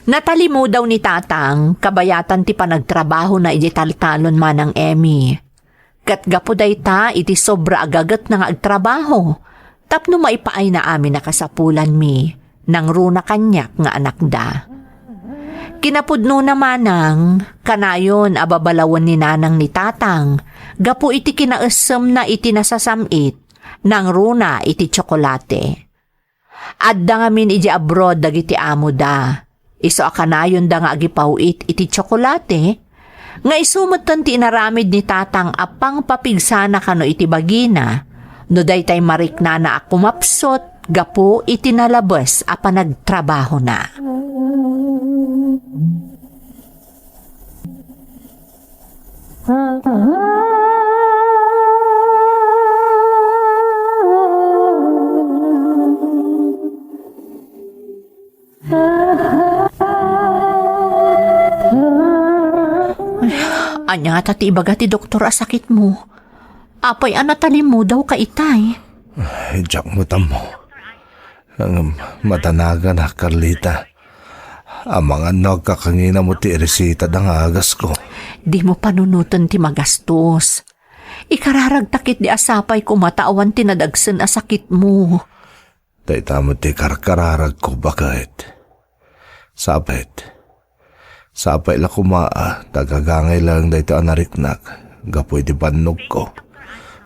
Natalimo daw ni Tatang, kabayatan ti panagtrabaho na iti taltalon manang Emmy. Kat gapo day ta, iti sobra agagat na nga agtrabaho. Tapno maipaay na amin nakasapulan mi, nang runa kanyak nga anak da. Kinapudno naman ng kanayon ababalawan ni nanang ni Tatang, gapo iti kinaesem na iti nasasamit, nang runa iti tsokolate. Adda ngamin iti abroad dagiti amo da. Iso akanayon da nga agipawit iti tsokolate, nga isumutan ti inaramid ni Tatang apang papigsana kano iti bagina, no daytay marikna na akumapsot, gapo iti nalabas apa nagtrabaho na. Anya tati ibaga ti doktor asakit mo. Apay anatalim mo daw ka itay. Diyak mo tamo. Ang matanaga na Carlita. Ang mga nagkakangina mo ti resita ng agas ko. Di mo panunutan ti magastos. Ikararagtakit di asapay kumatawan ti nadagsan asakit mo. Dahita mo ti karkararag ko bakit. Sapay la kumaa, tagagangay lang dahito anariknak, gapoy di bannog ko,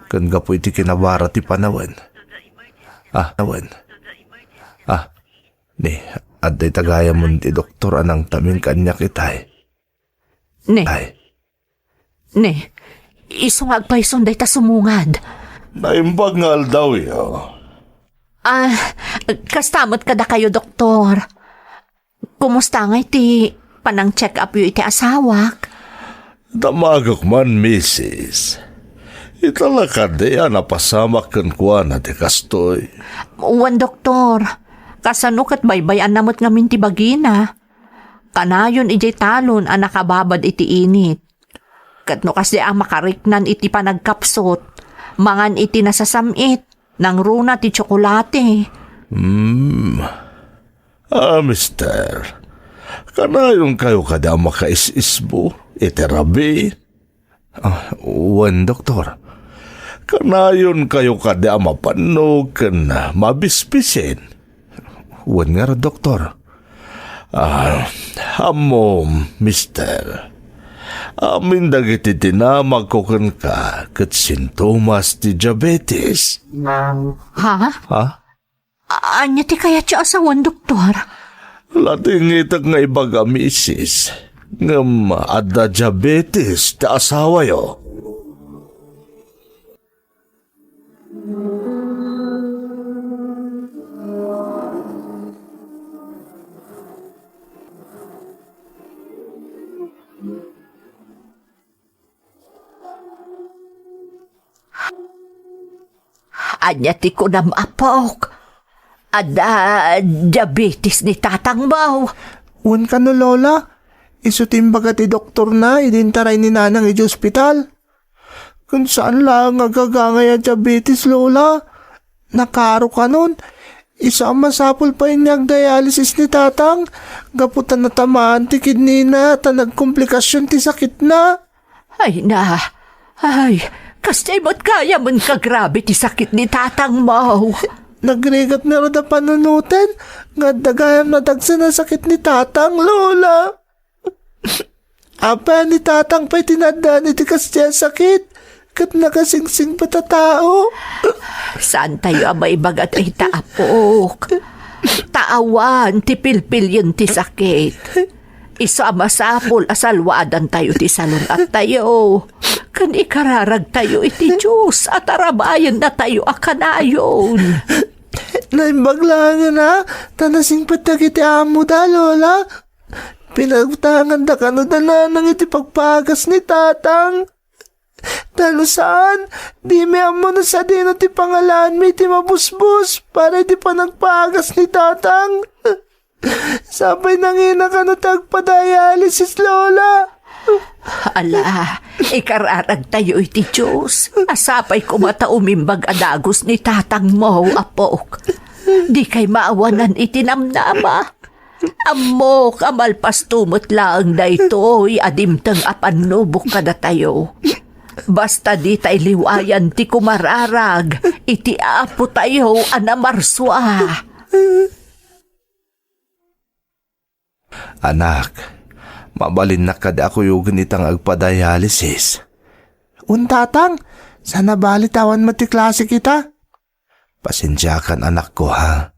kan gapoy ti kinabara ti panawan. Ni, at day tagaya mo ti doktor anang taming kanya kitay. Ne, isungag pa isunday ta sumungad. Naimbag nga aldaw yo. Kastamot kada kayo, doktor. Kumusta nga iti panang check up yu iti asawak? Damagok man, misis. Italakad ya napasamak kan kuha na ti kastoy. Uwan, doktor. Kasanukat baybayan namot ngamin ti bagina. Kanayon iti talon ang nakababad iti init. Katno kasi ang makariknan iti panagkapsot. Mangan iti nasasamit. Nang runa ti tsokolate. Mister. Kanayon kayo kada makaisisbo. Iterabi. Uwan, doktor. Kanayon kayo kada mapanog kan mabispisin. Uwan nga ra, doktor. Amo, mister. Amin dagiti tinamag ko kan ka kat sintomas ti diabetes. Ha? Anya ti kaya ti asawan, doktor? Latingitak nga ibaga, misis. Ngam adda diabetes ti asawa yo. Anya ti ko na maapok. Ada diabetes ni Tatang Baw. Uwan ka no, Lola. Isutimbaga ti doktor na, idintaray ni nanang iti ospital. Kung saan lang agagangay ang diabetes, Lola. Nakaro ka nun. Isa ang masapol pa yung dialysis ni tatang. Gaputan na tamaan ti kidney na, nagkomplikasyon ti sakit na. Ay na, ay, kasi mo't kaya man kagrabe ti sakit ni tatang mo. Nagrigat na rin na panunutan. Dagayam na dagsa na sakit ni tatang, Lola. Apa ni tatang pa'y tinadaan iti kasya sakit. Kat nakasingsing pa ta tao. Saan tayo abay bagat ay taapok? Taawan, ti pilpil yun ti sakit. Isa masapol asalwadan tayo ti salon at tayo. Kan ikararag tayo iti Diyos at arabayan na tayo akanayon. Naimbaglangan na, tanasing patag iti amo da, Lola. Pinagtangan da kano da na nang iti pagpagas ni tatang. Talo saan, di may amo na sa dino ti pangalan may ti mabusbus para di pa nagpagas ni tatang. Sabay nangina ka no tagpa-dialysis, Lola. Ala, ikararag tayo iti Diyos. Asapay kumata umimbag adagos ni tatang mo, apok. Di kay maawanan itinamnama. Amok, amalpas tumot lang na ito, adimtang apanubok ka na tayo. Basta di tayo liwayan ti kumararag, iti apo tayo anamarswa. Anak, mabalin na kada ako yung ganitang agpa-dialysis. Tatang, sana balitawan mo ti klase kita. Pasensya kan anak ko ha.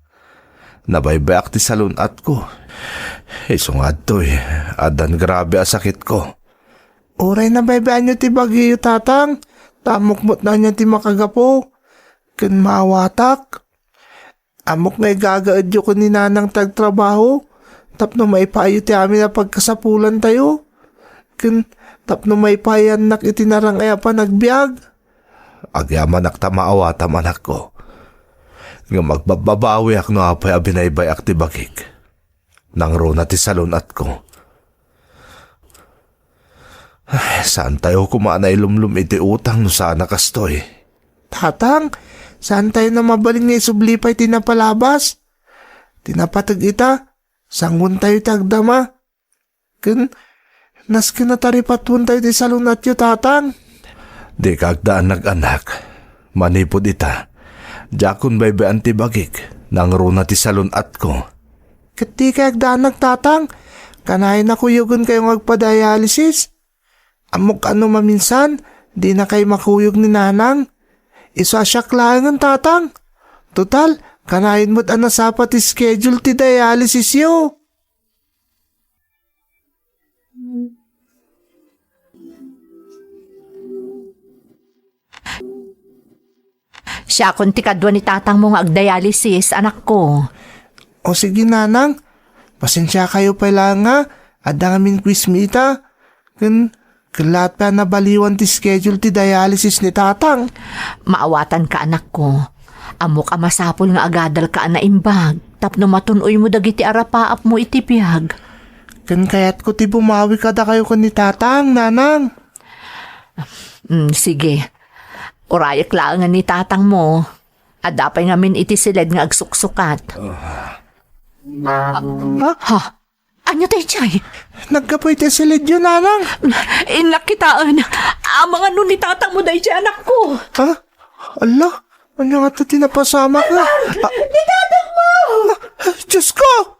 Nabaybayak ti salunat ko. Isungad to adan grabe a sakit ko. Uray na baybayan nyo ti bagiyo, tatang. Tamukmot na niya ti makagapo. Kan maawatak. Amok na igagaad yo ko ni nanang tagtrabaho. Tapno maipayo ti amin na pagkasapulan tayo. Kan tapno maipayan nak itinarang ay pa nagbiag. Agyaman ak tamaawatam anak ko. Nga magbababawi ak no apay abinaybay ak ti bagik. Nang rona ti salunat ko. Ay, saan tayo kumanay lumlum iti utang no sana kastoy? Tatang, saan tayo na mabaling nga isublipay tinapalabas? Tinapatag ita, sangun tayo tagdama. Nas kinataripatungan tayo ti salunat yo, tatang. Di kagdaan nag-anak, manipod ita. Jakun baybayan ti bagik, nang runa ti salunat ko. Kati kagdaan nagtatang, kanayin na kuyugan kayong magpa-dialysis. Amok ano maminsan, di na kayo makuyog ni nanang. Isasyak lang ang tatang. Total, kanayin mo't anasapat ti schedule ti dialysis yo. Siya kung tikadwa ni tatang mong agdialysis, anak ko. O sige nanang, pasensya kayo pala nga, adang amin quiz mita. Kalat pa nabaliwan ti schedule ti dialysis ni tatang. Maawatan ka, anak ko. Amok ka masapol nga agadal ka na imbag. Tapno matunoy mo dagiti arapaap mo itipiyag. Kaya't ko ti bumawi kada kayo ko ni tatang, nanang. Sige. Urayak lang ni tatang mo. Adapay ngamin iti silid nga agsuksukat. Ha? Anyo tayo, Chay? Nagkapoy ti silid yun, nanang. Inakitaan. Mga nun ni tatang mo dahi, anak ko. Ha? Ala, ano nga ito tinapasama ka? Ni tatang mo! Diyos ko!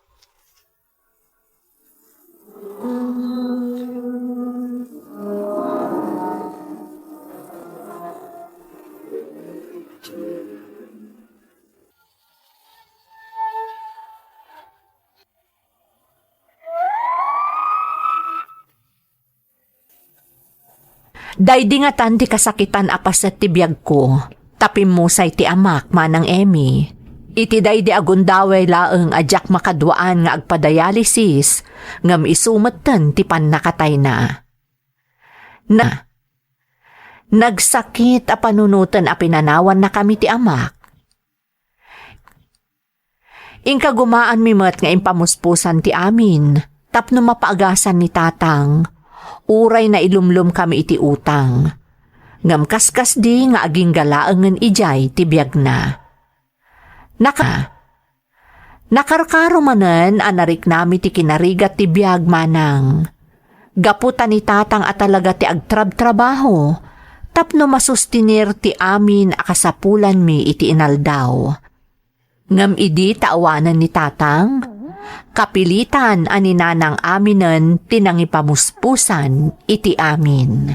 Daydi nga tanti kasakitan apas at tibiyag ko. Tapim mo say ti amak manang Emmy. Iti daydi agundaway laeng adyak makadwaan nga agpadialysis ngam isumatan ti pannakatay na. Nagsakit a panunutan a pinanawan na kami ti amak. Ingka gumaan mi met nga impamuspusan ti amin tapno mapaagasan ni tatang. Uray na ilumlum kami iti utang. Ngam kaskas di nga aging galaangan ijay ti biyag na. Nakarkaro manen anarik nami ti kinarigat ti biyag manang. Gaputan ni tatang at talaga ti agtrab-trabaho, tapno masustinir ti amin akasapulan mi iti inaldaw. Ngam idi taawanan ni tatang, kapilitan ani nanang aminen tinangipamuspusan iti amin.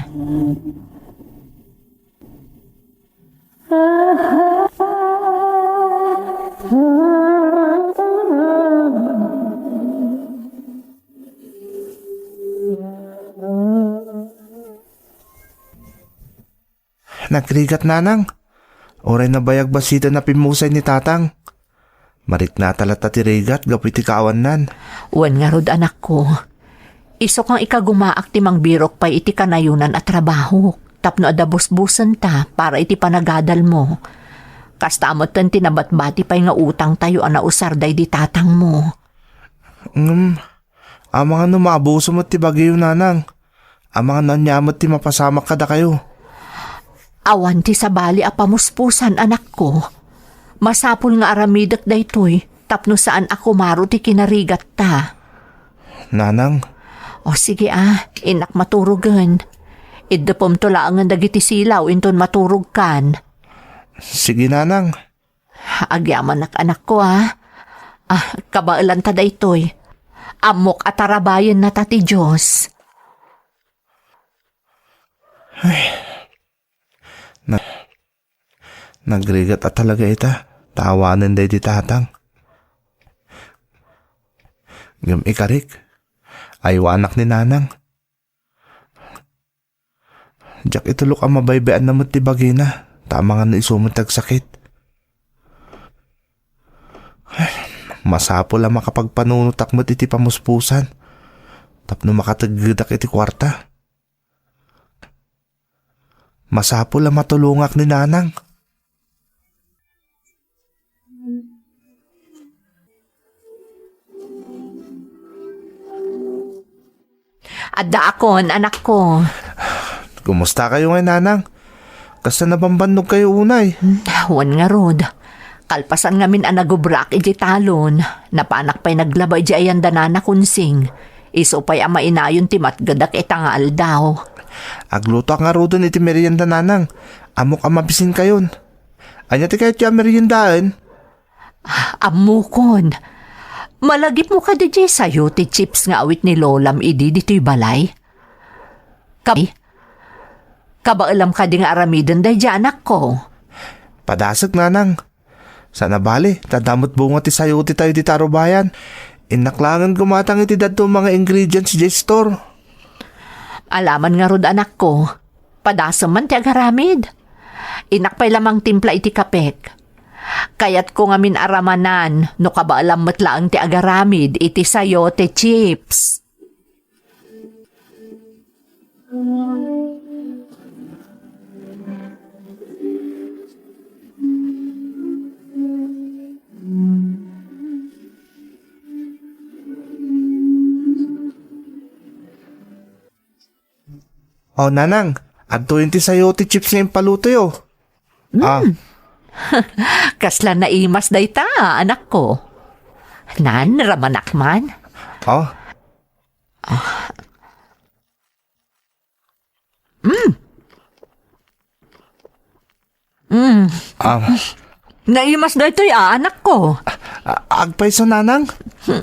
Nagrigat nanang. Oray na bayag basita na pimusay ni tatang. Marik na talata ti rigat gapiti kaawanan. Wan nga rod anak ko. Iso kang ikagumaak ti mangbirok pa iti kanayunan at trabaho. Tapno adabos-busan ta para iti panagadal mo. Kastamot tan tinabat-bati pa'y nga utang tayo ana usarday di tatang mo. Amang ano maabuso mo ti bagyo nanang. Amang nanyamot ti mapasamak kada kayo. Awan ti sabali a pamuspusan anak ko. Masapul nga aramidak daytoy, tapno saan ako maro ti kinarigat ta. Nanang, O sige inak maturugan. Iddapom tulaangan dagiti silaw inton maturog kan. sige nanang. Agyaman anak ko kabailan ta daytoy. Amok at tarabayan na ta ti Diyos. Nagrigat at talaga ita. Tawanan day di tatang. Ngam ikarik. Aywanak ni nanang. Diyak itulok ang mabaybayan na mo't ti bagina. Tama nga na isumot tagsakit. Masapol ang makapagpanunutak mo't iti pamuspusan. Tapno makataggidak iti kwarta. Masapol ang matulungak ni nanang. Adda akon, anak ko. Kumusta kayo ngayon nanang? Kasta nabambannog kayo unay. Wan nga rod. Kalpasan ngamin ang nagubrak iti talon. Napanak pa'y naglaba iti ayan danana kunsing. Iso pa'y ama inayon ti matgadak itangal daw. Agluto nga rodon iti merienda nanang. Amok ang mabisin kayon. Anya ti kayo ti meriendaan? Amukon. Malagip mo ka DJ sayo ti chips nga awit ni Lolam idi dito'y balay. Kabaalam ka di nga aramidan day di anak ko. Padasag nanang. Sana bali, tadamot bunga ti sayo ti tayo di taro bayan. Inaklangan gumatang iti dato mga ingredients di store. Alaman nga rod anak ko. Padasam man ti agaramid. Inakpay lamang timpla iti kapek. Kayat ko nga min aramanan no kabaalam matlaang ti agaramid iti sayo ti chips. Oh nanang, adto yun ti sayo ti chips nga impaluto yo. Kasla na imas day ta, anak ko. Nan, ramanak man. Oh. Naimas day to'y anak ko. Agpay sa nanang?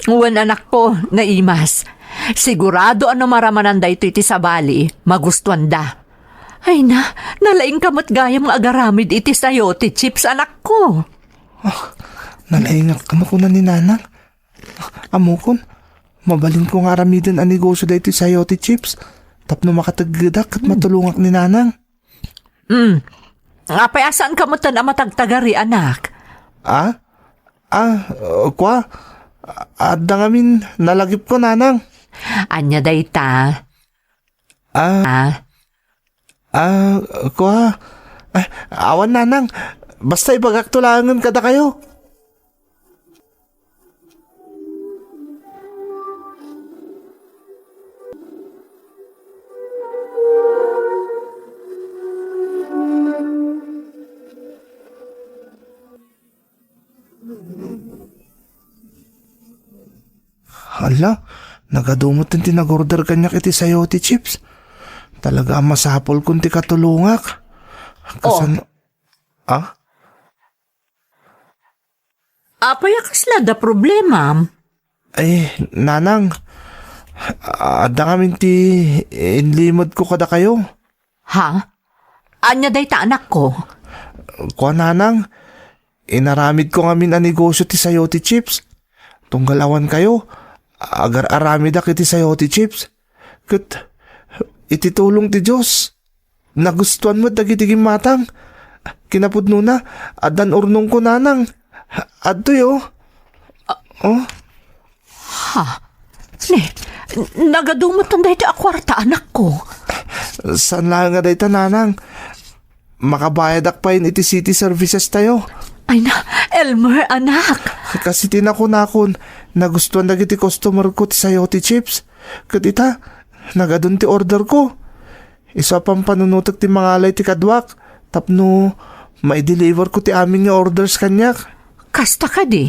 Uwan anak ko, naimas. Sigurado ano maramanan day to'y ti sabali, magustuhan da. Ay na, nalaing kamot gayam nga agaramid iti sayo ti chips anak ko. Nalaingak ka ko na ni nanang. Amukon, mabalin ko nga aramidin ang negosyo da iti sayo ti chips. Tapno makataggidak at matulungak ni nanang. Apay asaan kamot na matagtagari anak? Kwa? Adda ngamin, nalagip ko nanang. Anya day ta. Kwa? Awan nanang, basta ibagaktulangan kada kayo. Hala, nagadumot yung tinagorder kanyak iti sayote chips. Talaga masapol kung ti katulungak. Kasan... Ah? Apay kasla da problema. Ay, nanang. Ada kami ti inlimod ko kada kayo. Ha? Anya day ta anak ko? Kuha nanang, inaramid ko ngamin ang negosyo ti sayote chips. Tunggalawan kayo, agar aramid ak iti sayote chips. Kat, ititulong ti Diyos. Nagustuhan mo dagitiging matang. Kinapudno na, adan urnong ko nanang. Adtoy oh. Oh. Nagadumot ang day ta akwarta anak ko. Saan lang nga day tananang? Makabayad ak pa iti city services tayo. Ay na, Elmer, anak. Kasi tinakon-nakon, nagustuhan na iti customer ko ti sayote chips. Katita, nagadun ti order ko. Isa pang panunutok ti mga alay ti kadwak. Tapno, mai-deliver ko ti aming nga orders kanyak. Kasta ka di.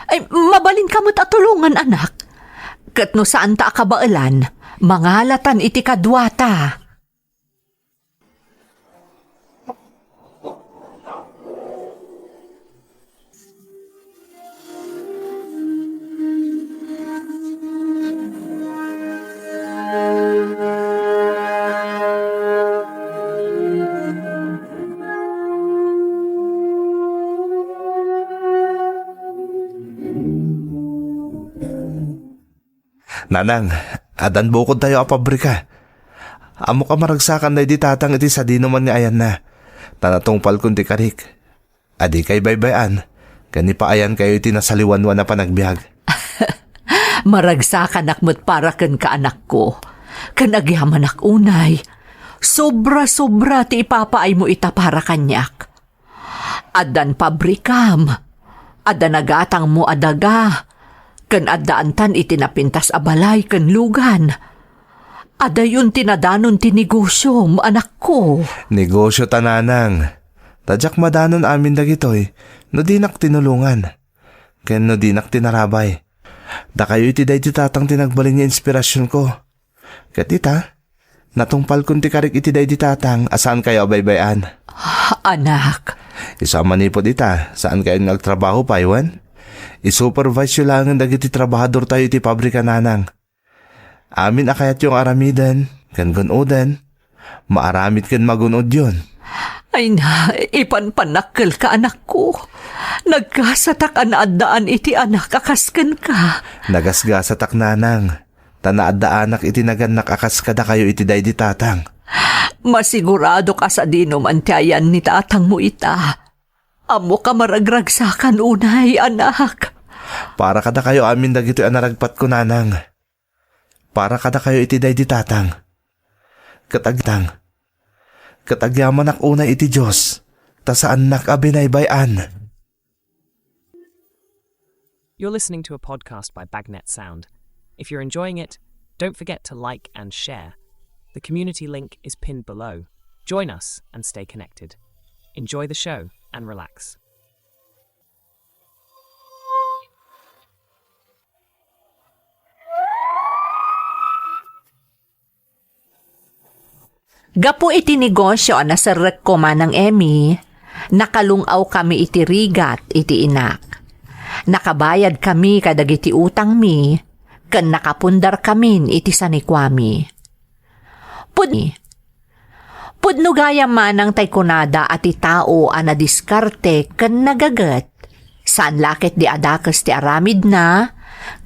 Ay, mabalin ka mo't atulungan, anak. Kat no saan ta akabailan, mangalatan iti kadwata. Nanang, adan bukod tayo a pabrika. Amo ka maragsakan na di tatang iti sa dino man nga ayan na. Tanatungpal kundi karik. Adi kay baybayan. Kani pa ayan kayo iti nasaliwanwan na panagbiag. Maragsakan akmo't para kan ka anak ko. Kanagyaman ak unay. Sobra-sobra ti ipapaay mo ita para kanyak. Adan pabrikam. Adan nagatang mo adaga. Kan addaantan itinapintas abalay kan lugan. Adayon tinadanon ti negosyo mo anak ko. Negosyo tananang. Tadyak madanon amin dagitoy. No dinak tinulungan. Ken no dinak tinarabay. Da kayo iti day ti tatang tinagbalin niya inspirasyon ko. Katita, natungpal kun ti karik iti day ti tatang asaan kayo baybayan. Anak. Isama ni po dita, saan kayo nagtrabaho pa iwan? I-supervise yun lang ang dagiti trabahador tayo iti pabrika nanang. Amin akayat yung aramidan, kan gunodan. Maaramid kan magunod yun. Ay na, ipanpanakkel ka anak ko. Nagkasatak anaadaan iti anak akasken ka. Nagasgasatak nanang. Tanaadaanak iti naganak akas kada kayo iti day di tatang. Masigurado ka sa dinom antiayan ni tatang mo ita. Amo ka maragragsakan unay, anak. Para kada kayo amin dagito anaragpat ko nanang. Para kada kayo iti day di tatang. Katagtang. Katagyaman ak unay iti Diyos. Ta saan nak abinaybayan. You're listening to a podcast by Bagnet Sound. If you're enjoying it, don't forget to like and share. The community link is pinned below. Join us and stay connected. Enjoy the show and relax. Gapo iti negosyo na sarek ko manang Emmy, nakalungaw kami iti rigat iti inak. Nakabayad kami kadagiti utang mi, ken nakapundar kamin iti sanikwami. Pudno gaya manang taykunada ati tao ana diskarte ken nagaget. Saan lakit di adakas ti aramid na,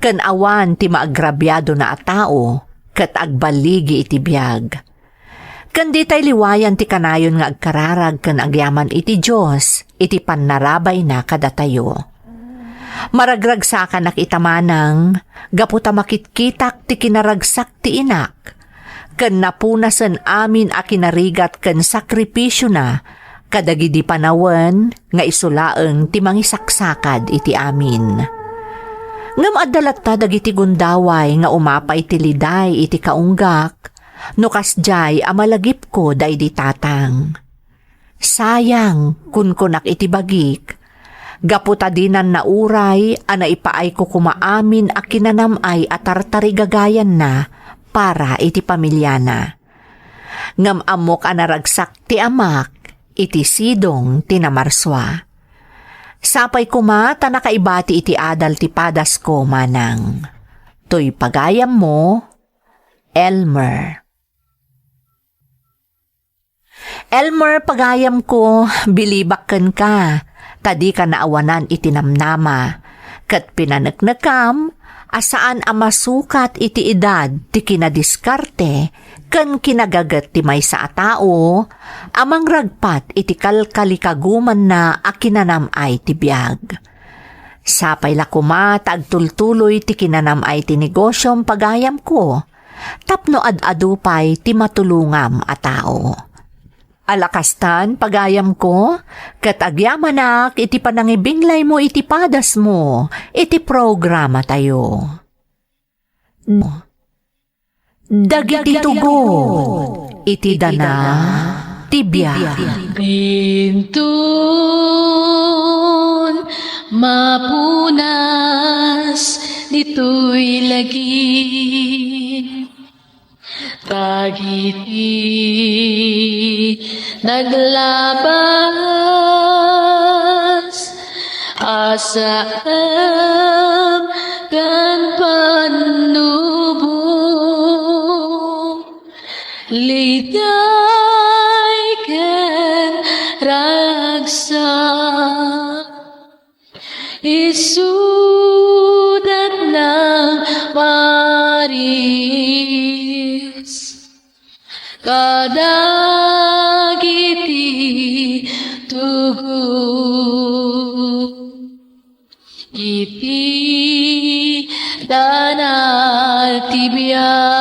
ken awan ti maagrabyado na a tao, ket agbaligi iti biag. Ken di tay liwayan ti kanayon nga agkararag ken agyaman iti Dios, iti pannarabay na kadatayo. Maragragsakan nak itamanang, gaputa makitkitak ti kinaragsak ti inak, ken napunasen amin a kinarigat ken sakripisyo na, kadagidi panawen nga isulaeng ti mangisaksakad iti amin. Ngam adalat ta dagiti gundaway nga umapay ti liday iti kaunggak, no kasjay amalagip ko day di tatang. Sayang kun kunak iti bagik, Gaputadinan na uray, ana ipaay ko kumaamin a kinanamay at tartarigagayan na para iti pamilyana. Ngam amok anaragsak ti amak, iti sidong tinamarswa. Sapay kuma ta nakaibati iti adal ti padas ko manang. To'y pagayam mo, Elmer. Elmer, pagayam ko, bilibakken ka. Tadi ka naawanan itinamnama. Kat pinanagnakam, asaan amasukat iti edad ti kinadiskarte, ken kinagagat ti maysa a tao, amang ragpat iti kalkalikaguman na akinanamay ti biag. Sapay lakuma tagtultuloy ti kinanamay ti negosyong pagayam ko, tapno ad-adupay ti matulungam a tao. Alakastan, pagayam ko, katagyaman iti panangibinglay mo iti padas mo, iti programa tayo. Dagiti tugo, iti dana, tibya. Bintun mapunas dito'y lagi. Tagiti naglabas asam kan panubong ligay ken ragsak isudat ng maris kadagiti tugu iti danal tibiyag.